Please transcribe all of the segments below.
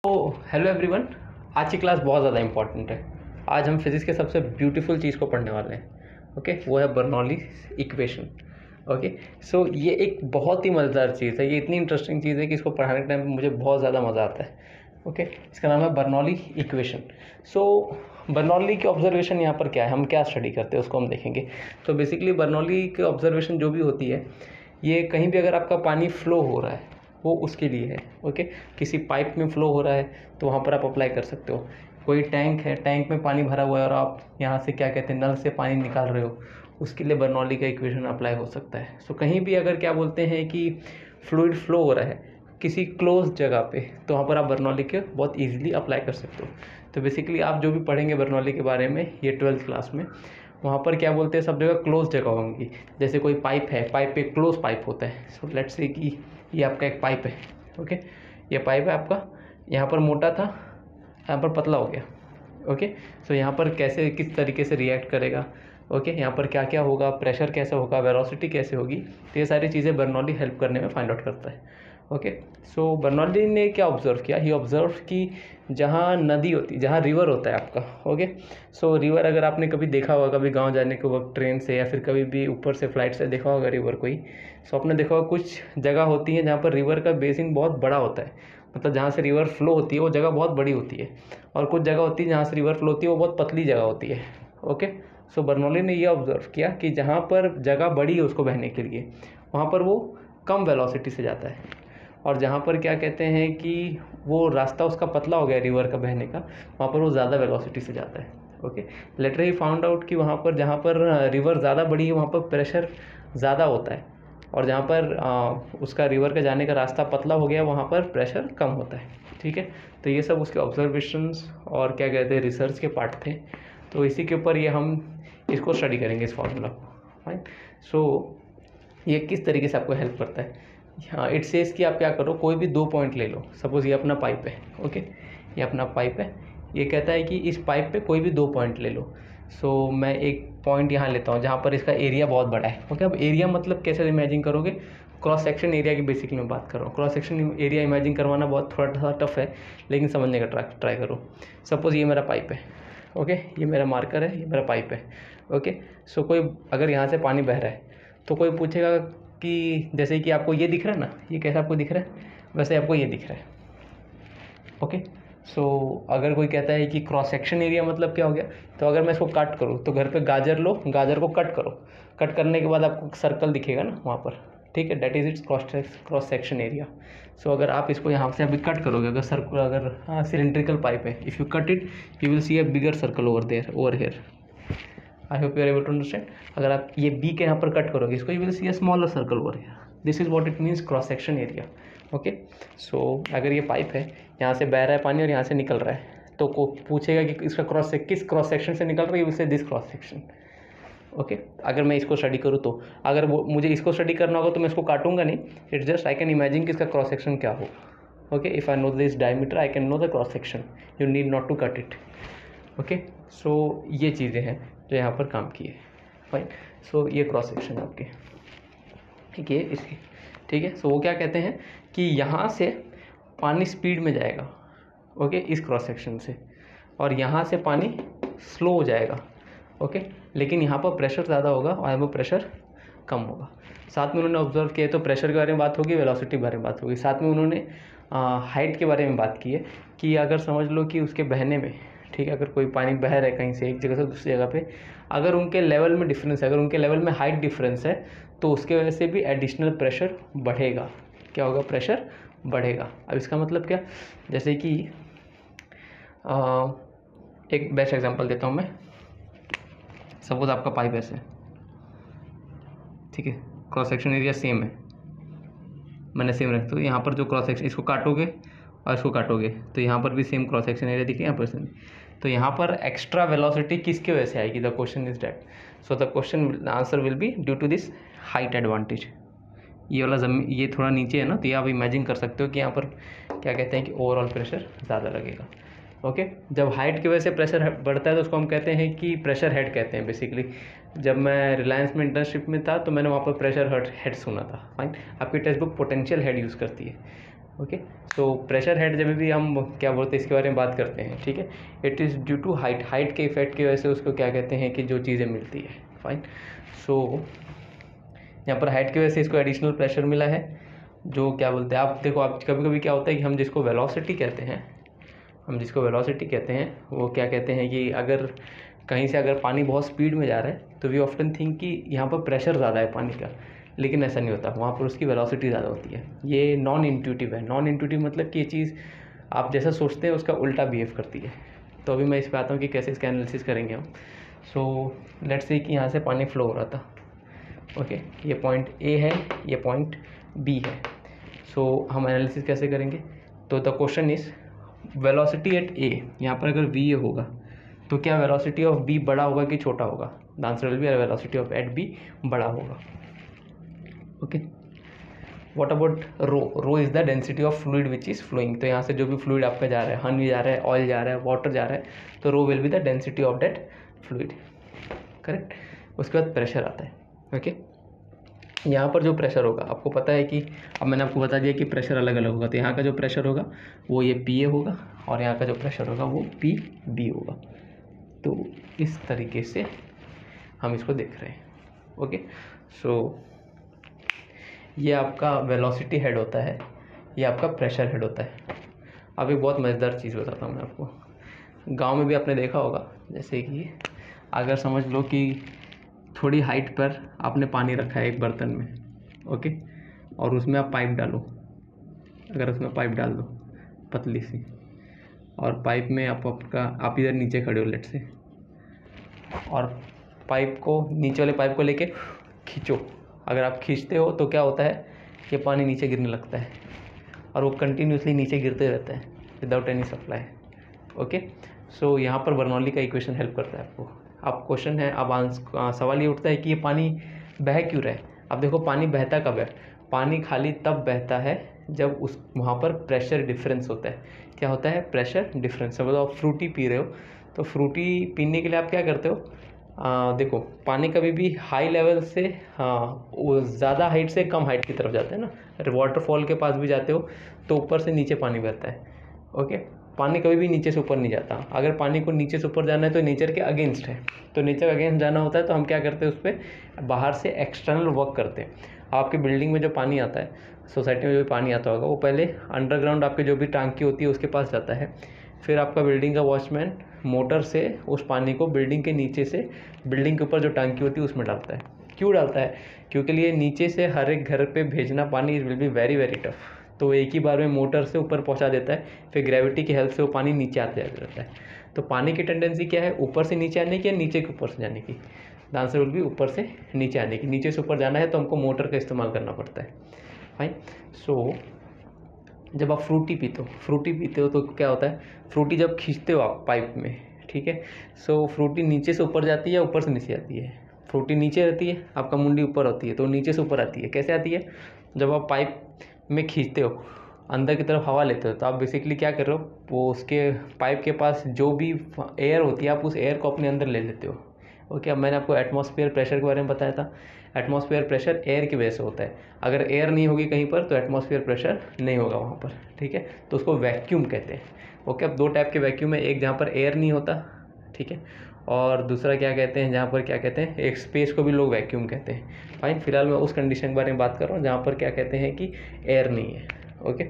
तो hello everyone. आज की क्लास बहुत ज़्यादा इंपॉर्टेंट है। आज हम फिज़िक्स के सबसे ब्यूटीफुल चीज़ को पढ़ने वाले हैं। ओके, वो है बर्नौली इक्वेशन। ओके, सो ये एक बहुत ही मज़ेदार चीज़ है। ये इतनी इंटरेस्टिंग चीज़ है कि इसको पढ़ाने के टाइम पे मुझे बहुत ज़्यादा मज़ा आता है। ओके, इसका नाम है बर्नौली इक्वेशन। सो बर्नौली की ऑब्जर्वेशन यहाँ पर क्या है, हम क्या स्टडी करते हैं उसको हम देखेंगे। तो बेसिकली बर्नौली की ऑब्जर्वेशन जो भी होती है, ये कहीं भी अगर आपका पानी फ्लो हो रहा है वो उसके लिए है। ओके, किसी पाइप में फ़्लो हो रहा है तो वहाँ पर आप अप्लाई कर सकते हो। कोई टैंक है, टैंक में पानी भरा हुआ है और आप यहाँ से क्या कहते हैं नल से पानी निकाल रहे हो, उसके लिए बर्नौली का इक्वेशन अप्लाई हो सकता है। सो कहीं भी अगर क्या बोलते हैं कि फ्लूइड फ्लो हो रहा है किसी क्लोज जगह पे, तो वहाँ पर आप बर्नौली के बहुत ईजिली अप्लाई कर सकते हो। तो बेसिकली आप जो भी पढ़ेंगे बर्नौली के बारे में ये 12th क्लास में, वहाँ पर क्या बोलते हैं सब जगह क्लोज जगह होंगी। जैसे कोई पाइप है, पाइप एक क्लोज पाइप होता है। सो लेट्स से कि ये आपका एक पाइप है। ओके, ये पाइप है आपका, यहाँ पर मोटा था, यहाँ पर पतला हो गया। ओके, सो यहाँ पर कैसे किस तरीके से रिएक्ट करेगा, ओके, यहाँ पर क्या क्या होगा, प्रेशर कैसे होगा, वेलोसिटी कैसे होगी, तो ये सारी चीज़ें बर्नौली हेल्प करने में फाइंड आउट करता है। ओके, सो बर्नौली ने क्या ऑब्जर्व किया, ही ऑब्जर्व कि जहाँ नदी होती, जहाँ रिवर होता है आपका। ओके, सो रिवर अगर आपने कभी देखा होगा, कभी गांव जाने के वक्त ट्रेन से या फिर कभी भी ऊपर से फ्लाइट से देखा होगा रिवर कोई, सो आपने देखा होगा कुछ जगह होती है जहाँ पर रिवर का बेसिन बहुत बड़ा होता है। मतलब जहाँ से रिवर फ्लो होती है वो जगह बहुत बड़ी होती है, और कुछ जगह होती है जहाँ से रिवर फ्लो होती है वो बहुत पतली जगह होती है। ओके, सो बर्नौली ने ये ऑब्जर्व किया कि जहाँ पर जगह बड़ी है उसको बहने के लिए, वहाँ पर वो कम वेलोसिटी से जाता है, और जहाँ पर क्या कहते हैं कि वो रास्ता उसका पतला हो गया रिवर का बहने का, वहाँ पर वो ज़्यादा वेलोसिटी से जाता है। Okay, later he found out कि वहाँ पर जहाँ पर रिवर ज़्यादा बड़ी है वहाँ पर प्रेशर ज़्यादा होता है, और जहाँ पर उसका रिवर का जाने का रास्ता पतला हो गया वहाँ पर प्रेशर कम होता है। ठीक है, तो ये सब उसके ऑब्जर्वेशंस और क्या कहते हैं रिसर्च के पार्ट थे। तो इसी के ऊपर ये हम इसको स्टडी करेंगे, इस फॉर्मूला को। फाइन, सो ये किस तरीके से आपको हेल्प करता है। हाँ, इट सेज कि आप क्या करो, कोई भी 2 पॉइंट ले लो। सपोज ये अपना पाइप है। ओके, ये अपना पाइप है, ये कहता है कि इस पाइप पे कोई भी 2 पॉइंट ले लो। सो मैं एक पॉइंट यहाँ लेता हूँ जहाँ पर इसका एरिया बहुत बड़ा है। ओके, अब एरिया मतलब कैसे इमेजिन करोगे, क्रॉस सेक्शन एरिया की बेसिकली मैं बात कर रहा हूँ। क्रॉस सेक्शन एरिया इमेजिन करवाना बहुत थोड़ा सा टफ है, लेकिन समझने का ट्राई करो। सपोज ये मेरा पाइप है। ओके, ये मेरा मार्कर है, ये मेरा पाइप है। ओके, सो कोई अगर यहाँ से पानी बह रहा है तो कोई पूछेगा कि जैसे कि आपको ये दिख रहा है ना, ये कैसा आपको दिख रहा है, वैसे आपको ये दिख रहा है। ओके, सो अगर कोई कहता है कि क्रॉस सेक्शन एरिया मतलब क्या हो गया, तो अगर मैं इसको कट करूँ तो घर पे गाजर लो, गाजर को कट करो, कट करने के बाद आपको सर्कल दिखेगा ना वहाँ पर। ठीक है, that is it's cross section area. So अगर आप इसको यहाँ से अभी कट करोगे, अगर सर्कल, अगर हाँ सिलेंड्रिकल पाइप है, if you cut it you will see a bigger circle over there, over here. I hope you are able to understand. अगर आप ये बी के यहाँ पर कट करोगे इसको, you will see a smaller circle over here. This is what it means cross section area. Okay, so अगर ये पाइप है, यहाँ से बह रहा है पानी और यहाँ से निकल रहा है, तो को पूछेगा कि इसका किस क्रॉस सेक्शन से निकल रहा है, you will say this cross section. Okay, अगर मैं इसको स्टडी करूँ तो, अगर वो मुझे इसको स्टडी करना होगा तो मैं इसको काटूंगा नहीं, it's just I can imagine कि इसका क्रॉस सेक्शन क्या होगा। Okay, if I know this diameter I can know the cross section, you need not to cut it. Okay, so ये चीज़ें हैं जो यहाँ पर काम की है। फाइन, सो ये क्रॉस सेक्शन आपके, ठीक है इसकी। ठीक है, सो वो क्या कहते हैं कि यहाँ से पानी स्पीड में जाएगा। ओके, इस क्रॉस सेक्शन से, और यहाँ से पानी स्लो हो जाएगा। ओके, लेकिन यहाँ पर प्रेशर ज़्यादा होगा और यहाँ पर प्रेशर कम होगा। साथ में उन्होंने ऑब्जर्व किया, तो प्रेशर के बारे में बात होगी, वेलोसिटी के बारे में बात होगी, साथ में उन्होंने हाइट के बारे में बात की है कि अगर समझ लो कि उसके बहने में, ठीक है, अगर कोई पानी बह रहा है कहीं से एक जगह से दूसरी जगह पे, अगर उनके लेवल में डिफरेंस है, अगर उनके लेवल में हाइट डिफरेंस है, तो उसके वजह से भी एडिशनल प्रेशर बढ़ेगा। क्या होगा, प्रेशर बढ़ेगा। अब इसका मतलब क्या, जैसे कि एक बेस्ट एग्जांपल देता हूँ मैं। सपोज आपका पाइप ऐसे, ठीक है, क्रॉस सेक्शन एरिया सेम है, मैंने सेम रख दो। यहाँ पर जो क्रॉस सेक्शन, इसको काटोगे और इसको काटोगे तो यहाँ पर भी सेम क्रॉस सेक्शन एरिया दिखे, यहाँ पर सेम। तो यहाँ पर एक्स्ट्रा वेलोसिटी किसके वजह से आएगी, the question is that. So the question answer will be due to this height advantage. ये वाला ज़मीन, ये थोड़ा नीचे है ना, तो ये आप इमेजिन कर सकते हो कि यहाँ पर क्या कहते हैं कि ओवरऑल प्रेशर ज़्यादा लगेगा। ओके, जब हाइट की वजह से प्रेशर बढ़ता है तो उसको हम कहते हैं कि प्रेशर हेड कहते हैं बेसिकली। जब मैं रिलायंस में इंटर्नशिप में था तो मैंने वहाँ पर प्रेशर हेड सुना था। फाइन, आपकी text book potential head use करती है। ओके। सो प्रेशर हेड जब भी हम क्या बोलते हैं इसके बारे में बात करते हैं, ठीक है, it is due to height के इफेक्ट की वजह से उसको क्या कहते हैं कि जो चीज़ें मिलती है। फाइन। सो यहाँ पर हाइट की वजह से इसको एडिशनल प्रेशर मिला है, जो क्या बोलते हैं, आप देखो, आप कभी कभी क्या होता है कि हम जिसको वेलोसिटी कहते हैं वो क्या कहते हैं कि अगर कहीं से अगर पानी बहुत स्पीड में जा रहा है तो वी ऑफ्टन थिंक कि यहाँ पर प्रेशर ज़्यादा है पानी का, लेकिन ऐसा नहीं होता, वहाँ पर उसकी वेलोसिटी ज़्यादा होती है। ये नॉन इंट्यूटिव है। नॉन इंट्यूटिव मतलब कि ये चीज़ आप जैसा सोचते हैं उसका उल्टा बिहेव करती है। तो अभी मैं इस पर आता हूँ कि कैसे इसका एनालिसिस करेंगे हम। सो लेट्स से कि यहाँ से पानी फ्लो हो रहा था, ओके, ये पॉइंट ए है, ये पॉइंट बी है। सो हम एनालिसिस कैसे करेंगे? तो the question is velocity at A, यहाँ पर अगर वी ए होगा तो क्या वेलोसिटी ऑफ बी बड़ा होगा कि छोटा होगा? The answer will be velocity of at B बड़ा होगा। Okay, what about rho? Rho is the density of fluid which is flowing. तो यहाँ से जो भी फ्लूइड आपका जा रहा है, हनी जा रहा है, ऑयल जा रहा है, वाटर जा रहा है, तो rho will be the density of that fluid, correct. उसके बाद प्रेशर आता है, ओके। यहाँ पर जो प्रेशर होगा, आपको पता है कि अब मैंने आपको बता दिया कि प्रेशर अलग अलग होगा। तो यहाँ का जो प्रेशर होगा वो ये पी ए होगा और यहाँ का जो प्रेशर होगा वो पी बी होगा। तो इस तरीके से हम इसको देख रहे हैं, ओके। सो ये आपका वेलोसिटी हेड होता है, ये आपका प्रेशर हेड होता है। अब एक बहुत मज़ेदार चीज़ बताता हूँ मैं आपको। गांव में भी आपने देखा होगा, जैसे कि अगर समझ लो कि थोड़ी हाइट पर आपने पानी रखा है एक बर्तन में, ओके, और उसमें आप पाइप डालो। अगर उसमें पाइप डाल दो पतली सी, और पाइप में आप इधर नीचे खड़े हो लेट से, और पाइप को, नीचे वाले पाइप को लेके खींचो। अगर आप खींचते हो तो क्या होता है कि पानी नीचे गिरने लगता है और वो कंटिन्यूसली नीचे गिरते रहता है without any supply, okay. So यहाँ पर बर्नौली का इक्वेशन हेल्प करता है आपको। अब क्वेश्चन है, अब सवाल ये उठता है कि ये पानी बह क्यों रहा है? अब देखो, पानी बहता कब है? पानी खाली तब बहता है जब उस वहाँ पर प्रेशर डिफरेंस होता है। क्या होता है? Pressure difference. मतलब आप फ्रूटी पी रहे हो, तो फ्रूटी पीने के लिए आप क्या करते हो? देखो, पानी कभी भी हाई लेवल से वो ज़्यादा हाइट से कम हाइट की तरफ जाता है ना। वाटरफॉल के पास भी जाते हो तो ऊपर से नीचे पानी बहता है, ओके। पानी कभी भी नीचे से ऊपर नहीं जाता। अगर पानी को नीचे से ऊपर जाना है तो नेचर के अगेंस्ट है, तो नेचर अगेंस्ट जाना होता है तो हम क्या करते हैं, उस पर बाहर से एक्सटर्नल वर्क करते हैं। आपके बिल्डिंग में जो पानी आता है, सोसाइटी में जो भी पानी आता होगा, वो पहले अंडरग्राउंड आपके जो भी टांकी होती है उसके पास जाता है। फिर आपका बिल्डिंग का वॉचमैन मोटर से उस पानी को बिल्डिंग के नीचे से बिल्डिंग के ऊपर जो टांकी होती है उसमें डालता है। क्यों डालता है? क्योंकि लिए नीचे से हर एक घर पे भेजना पानी will be very very tough, तो एक ही बार में मोटर से ऊपर पहुंचा देता है, फिर ग्रेविटी की हेल्प से वो पानी नीचे आते जाता रहता है। तो पानी की टेंडेंसी क्या है? ऊपर से नीचे आने की या नीचे के ऊपर से जाने की? द आंसर विल बी ऊपर से नीचे आने की। नीचे से ऊपर जाना है तो हमको मोटर का इस्तेमाल करना पड़ता है। फाइन। सो जब आप फ्रूटी पीते हो तो क्या होता है? फ्रूटी जब खींचते हो आप पाइप में, ठीक है, सो फ्रूटी नीचे से ऊपर जाती है, ऊपर से नीचे आती है। फ्रूटी नीचे रहती है, आपका मुंडी ऊपर होती है, तो नीचे से ऊपर आती है। कैसे आती है? जब आप पाइप में खींचते हो, अंदर की तरफ हवा लेते हो, तो आप बेसिकली क्या कर रहे हो, वो उसके पाइप के पास जो भी एयर होती है आप उस एयर को अपने अंदर ले लेते हो, ओके। अब मैंने आपको एटमॉस्फेयर प्रेशर के बारे में बताया था। एटमॉस्फेयर प्रेशर एयर की वजह से होता है। अगर एयर नहीं होगी कहीं पर तो एटमॉस्फेयर प्रेशर नहीं होगा वहाँ पर, ठीक है, तो उसको वैक्यूम कहते हैं, ओके। अब दो टाइप के वैक्यूम है, एक जहाँ पर एयर नहीं होता, ठीक है, और दूसरा क्या कहते हैं, जहाँ पर क्या कहते हैं, एक स्पेस को भी लोग वैक्यूम कहते हैं। फाइन। फिलहाल मैं उस कंडीशन के बारे में बात कर रहा हूँ जहाँ पर क्या कहते हैं कि एयर नहीं है, ओके।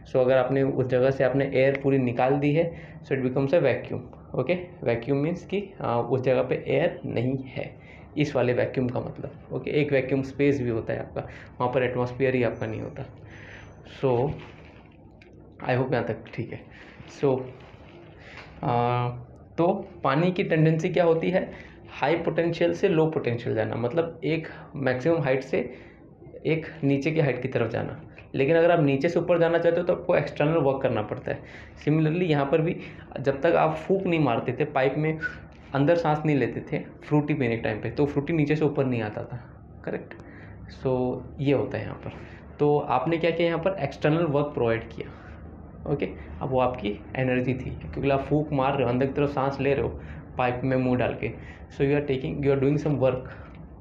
सो अगर आपने उस जगह से आपने एयर पूरी निकाल दी है, so it becomes a vacuum, okay. Vacuum means कि उस जगह पे एयर नहीं है, इस वाले वैक्यूम का मतलब, ओके। एक वैक्यूम स्पेस भी होता है आपका, वहाँ पर एटमॉस्फेयर ही आपका नहीं होता। सो आई होप यहाँ तक ठीक है। सो तो पानी की टेंडेंसी क्या होती है? हाई पोटेंशियल से लो पोटेंशियल जाना, मतलब एक मैक्सिमम हाइट से एक नीचे की हाइट की तरफ जाना। लेकिन अगर आप नीचे से ऊपर जाना चाहते हो तो आपको एक्सटर्नल वर्क करना पड़ता है। सिमिलरली यहाँ पर भी जब तक आप फूंक नहीं मारते थे, पाइप में अंदर सांस नहीं लेते थे फ्रूटी पीने के टाइम पे, तो फ्रूटी नीचे से ऊपर नहीं आता था, करेक्ट। सो ये होता है यहाँ पर। तो आपने क्या किया, यहाँ पर एक्सटर्नल वर्क प्रोवाइड किया, ओके। अब वो आपकी एनर्जी थी, क्योंकि आप फूंक मार रहे हो, अंदर की तरफ सांस ले रहे हो पाइप में मुंह डाल के, so you are doing some work,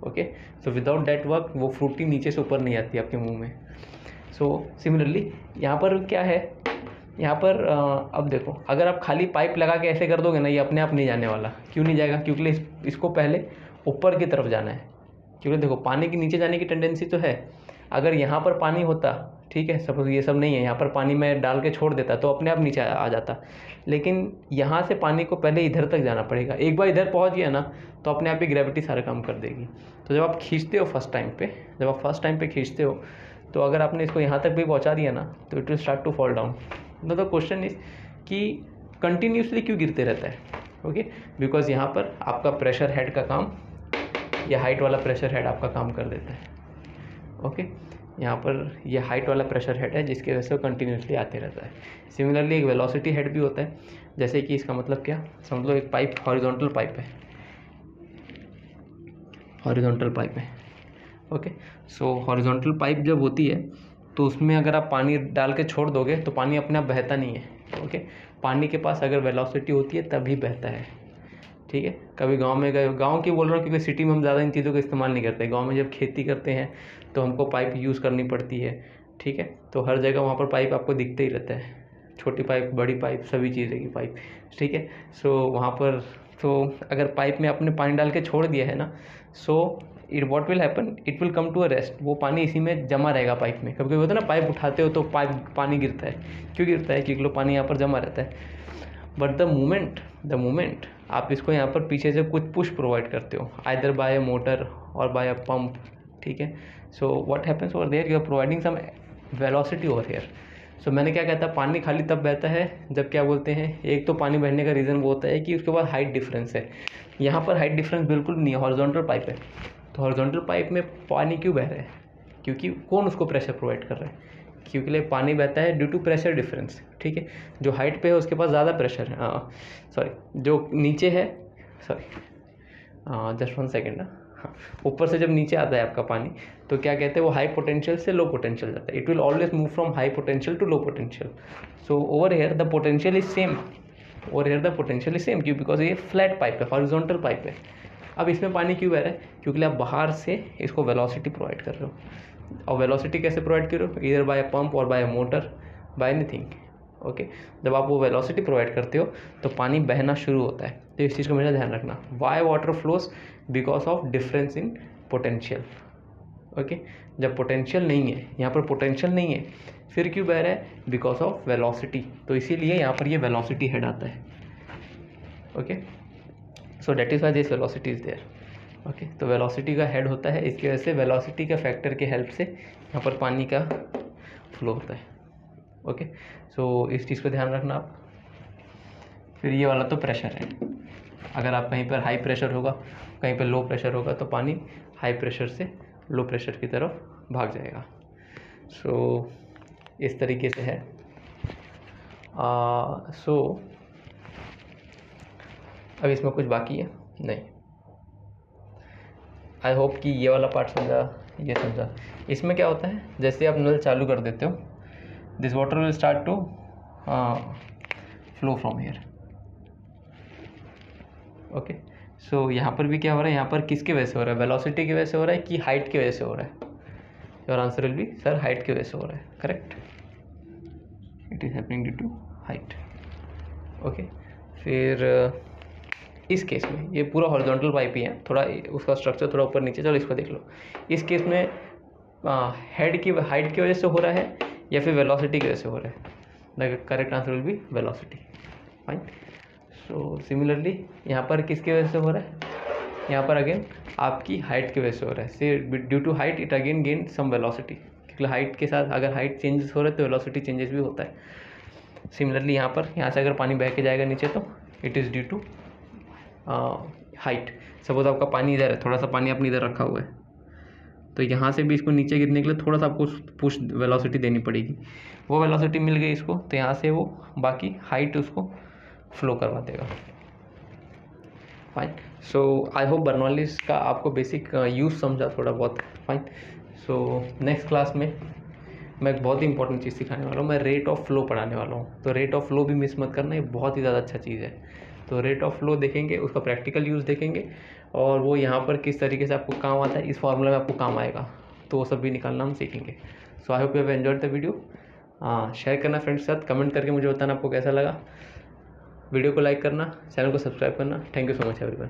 okay. So without that work वो फ्रूटी नीचे से ऊपर नहीं आती आपके मुंह में। सो सिमिलरली यहाँ पर क्या है, यहाँ पर अब देखो, अगर आप खाली पाइप लगा के ऐसे कर दोगे ना, ये अपने आप नहीं जाने वाला। क्यों नहीं जाएगा? क्योंकि इसको पहले ऊपर की तरफ जाना है, क्योंकि देखो पानी के नीचे जाने की टेंडेंसी तो है। अगर यहाँ पर पानी होता, ठीक है, सपोज ये सब नहीं है, यहाँ पर पानी मैं डाल के छोड़ देता तो अपने आप नीचे आ जाता, लेकिन यहाँ से पानी को पहले इधर तक जाना पड़ेगा। एक बार इधर पहुँच गया ना तो अपने आप ही ग्रेविटी सारा काम कर देगी। तो जब आप खींचते हो फर्स्ट टाइम पे खींचते हो, तो अगर आपने इसको यहाँ तक भी पहुँचा दिया ना तो it will start to fall down. The question is कि कंटिन्यूसली क्यों गिरते रहता है? ओके, बिकॉज यहाँ पर आपका प्रेशर हेड का काम, या हाइट वाला प्रेशर हेड आपका काम कर देता है। ओके, यहाँ पर ये हाइट वाला प्रेशर हेड है जिसकी वजह से वो कंटिन्यूसली आते रहता है। सिमिलरली एक वेलोसिटी हेड भी होता है, जैसे कि इसका मतलब क्या, समझ लो एक पाइप हॉरिजॉन्टल पाइप है, हॉरिजॉन्टल पाइप है। ओके, सो हॉरिजॉन्टल पाइप जब होती है तो उसमें अगर आप पानी डाल के छोड़ दोगे तो पानी अपने आप बहता नहीं है। ओके, पानी के पास अगर वेलोसिटी होती है तभी बहता है। ठीक है, कभी गांव में गए, गांव की बोल रहा हूँ क्योंकि सिटी में हम ज़्यादा इन चीज़ों का इस्तेमाल नहीं करते। गांव में जब खेती करते हैं तो हमको पाइप यूज़ करनी पड़ती है। ठीक है, तो हर जगह वहाँ पर पाइप आपको दिखते ही रहता है, छोटी पाइप, बड़ी पाइप, सभी चीज़ें की पाइप। ठीक है, सो वहाँ पर तो अगर पाइप में आपने पानी डाल के छोड़ दिया है ना, so what will happen, it will come to a rest. वो पानी इसी में जमा रहेगा पाइप में। कभी कभी होता है ना, पाइप उठाते हो तो पानी गिरता है। क्यों गिरता है? क्योंकि पानी यहाँ पर जमा रहता है। बट द मोमेंट आप इसको यहाँ पर पीछे से कुछ पुश प्रोवाइड करते हो, either by a motor or by a pump. ठीक है, so what happens over there, you are providing some velocity over here. So मैंने क्या कहता, पानी खाली तब बहता है जब क्या बोलते हैं, एक तो पानी बहने का रीज़न वो होता है कि उसके बाद हाइट डिफरेंस है। यहाँ पर हाइट डिफरेंस बिल्कुल नहीं है, हॉरिजॉन्टल पाइप है। तो हॉरिजॉन्टल पाइप में पानी क्यों बह रहा है? क्योंकि कौन उसको प्रेशर प्रोवाइड कर रहा है? क्योंकि लिए पानी बहता है ड्यू टू प्रेशर डिफरेंस। ठीक है, जो हाइट पे है उसके पास ज़्यादा प्रेशर है, सॉरी जो नीचे है, सॉरी जस्ट 1 सेकेंड ना, हाँ, ऊपर से जब नीचे आता है आपका पानी तो क्या कहते हैं, वो हाई पोटेंशियल से लो पोटेंशियल जाता है। It will always move from high potential to low potential. So over here the potential is same, क्यों? बिकॉज ये फ्लैट पाइप है, हॉरिजॉन्टल पाइप है। अब इसमें पानी क्यों बह रहा है? क्योंकि आप बाहर से इसको वेलोसिटी प्रोवाइड कर रहे हो। और वेलोसिटी कैसे प्रोवाइड कर रहे हो? ईदर बाय पंप और by motor, by anything. Okay, जब आप वो वेलोसिटी प्रोवाइड करते हो तो पानी बहना शुरू होता है। तो इस चीज़ को हमेशा ध्यान रखना। Y water flows? Because of difference in potential. Okay, जब पोटेंशियल नहीं है, यहाँ पर पोटेंशियल नहीं है, फिर क्यों बह रहा है? Because of velocity. तो इसीलिए यहाँ पर ये वेलोसिटी हेड आता है। Okay, so that is why this velocity is there. Okay, तो वेलोसिटी का हेड होता है, इसकी वजह से वेलोसिटी के फैक्टर के हेल्प से यहाँ पर पानी का फ्लो होता है। ओके, सो इस चीज़ को ध्यान रखना आप। फिर ये वाला तो प्रेशर है, अगर आप कहीं पर हाई प्रेशर होगा, कहीं पर लो प्रेशर होगा तो पानी हाई प्रेशर से लो प्रेशर की तरफ भाग जाएगा। सो इस तरीके से है। सो अब इसमें कुछ बाकी है नहीं? आई होप कि ये वाला पार्ट समझा, ये समझा। इसमें क्या होता है, जैसे आप नल चालू कर देते हो, this water will start to flow from here. Okay, so यहाँ पर भी क्या हो रहा है, यहाँ पर किसके वजह से हो रहा है? वेलोसिटी की वजह से हो रहा है कि हाइट की वजह से हो रहा है? Your answer will be sir height की वजह से हो रहा है। Correct, it is happening due to height. Okay, फिर इस केस में ये पूरा हॉरिजॉन्टल पाइप ही है, थोड़ा उसका स्ट्रक्चर थोड़ा ऊपर नीचे, चलो इसको देख लो। इस केस में हेड की हाइट की वजह से हो रहा है या फिर वेलोसिटी की वजह से हो रहा है? The correct answer will be velocity. Fine. So similarly यहाँ पर किसकी वजह से हो रहा है? यहाँ पर अगेन आपकी हाइट की वजह से हो रहा है। Say due to height it again gain some velocity, क्योंकि हाइट के साथ अगर हाइट चेंजेस हो रहा है तो वेलोसिटी चेंजेस भी होता है। सिमिलरली यहाँ से अगर पानी बह के जाएगा नीचे तो it is due to height. Suppose आपका पानी इधर है, थोड़ा सा पानी आपने इधर रखा हुआ है, तो यहाँ से भी इसको नीचे गिरने के लिए थोड़ा सा आपको पुश वेलोसिटी देनी पड़ेगी। वो वेलोसिटी मिल गई इसको, तो यहाँ से वो बाकी हाइट उसको फ्लो करवा देगा। Fine. So I hope Bernoulli's का आपको बेसिक यूज़ समझा थोड़ा बहुत। फाइन। सो नेक्स्ट क्लास में मैं एक बहुत ही इंपॉर्टेंट चीज़ सिखाने वाला हूँ, मैं रेट ऑफ फ्लो पढ़ाने वाला हूँ। तो रेट ऑफ फ्लो भी मिस मत करना, ये बहुत ही ज़्यादा अच्छा चीज़ है। तो रेट ऑफ फ्लो देखेंगे, उसका प्रैक्टिकल यूज़ देखेंगे, और वो यहाँ पर किस तरीके से आपको काम आता है, इस फॉर्मूला में आपको काम आएगा, तो वो सब भी निकालना हम सीखेंगे। So I hope you have enjoyed the video. Share करना फ्रेंड्स के साथ, कमेंट करके मुझे बताना आपको कैसा लगा। वीडियो को लाइक करना, चैनल को सब्सक्राइब करना। Thank you so much everyone.